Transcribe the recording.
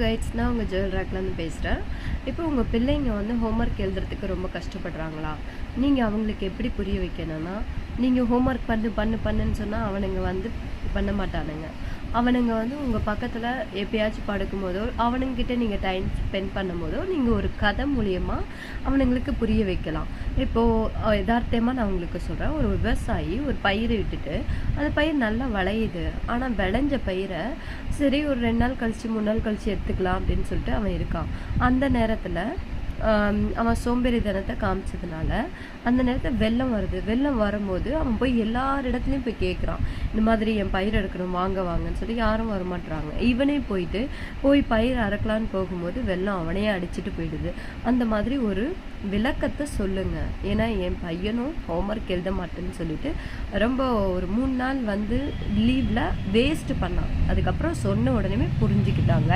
Guides நான் உங்கள் jewel ரேக்லேருந்து பேசுகிறேன். இப்போ உங்கள் பிள்ளைங்க வந்து ஹோம்ஒர்க் எழுதுறதுக்கு ரொம்ப கஷ்டப்படுறாங்களா? நீங்கள் அவங்களுக்கு எப்படி புரிய வைக்கணும்னா, நீங்கள் ஹோம்ஒர்க் பண்ணுன்னு சொன்னால் அவனுங்க வந்து பண்ண மாட்டானுங்க. அவனுங்க வந்து உங்கள் பக்கத்தில் எப்பயாச்சும் படுக்கும்போதோ அவனுங்கிட்ட நீங்கள் டைம் ஸ்பெண்ட் பண்ணும்போதோ நீங்கள் ஒரு கதை மூலியமாக அவனுங்களுக்கு புரிய வைக்கலாம். இப்போது யதார்த்தமாக நான் உங்களுக்கு சொல்கிறேன், ஒரு விவசாயி ஒரு பயிரை விட்டுட்டு அந்த பயிர் நல்லா விளையுது. ஆனால் விளைஞ்ச பயிரை சரி ஒரு 2 நாள் கழிச்சு 3 நாள் கழிச்சு எடுத்துக்கலாம் அப்படின்னு சொல்லிட்டு அவன் இருக்கான். அந்த நேரத்தில் அவன் சோம்பேறித்தனத்தை காமிச்சதுனால அந்த நேரத்தில் வெள்ளம் வருது. வெள்ளம் வரும்போது அவன் போய் எல்லாரிடத்துலையும் போய் கேட்குறான், இந்த மாதிரி என் பயிர் எடுக்கணும் வாங்கன்னு சொல்லி யாரும் வரமாட்டுறாங்க. இவனே போய் பயிர் அறுக்கலான்னு போகும்போது வெள்ளம் அவனையே அடிச்சுட்டு போயிடுது. அந்த மாதிரி ஒரு விளக்கத்தை சொல்லுங்க. ஏன்னா என் பையனும் ஹோம்ஒர்க் எழுத மாட்டேன்னு சொல்லிட்டு ரொம்ப ஒரு 3 நாள் வந்து லீவில் வேஸ்ட் பண்ணான். அதுக்கப்புறம் சொன்ன உடனே புரிஞ்சுக்கிட்டாங்க.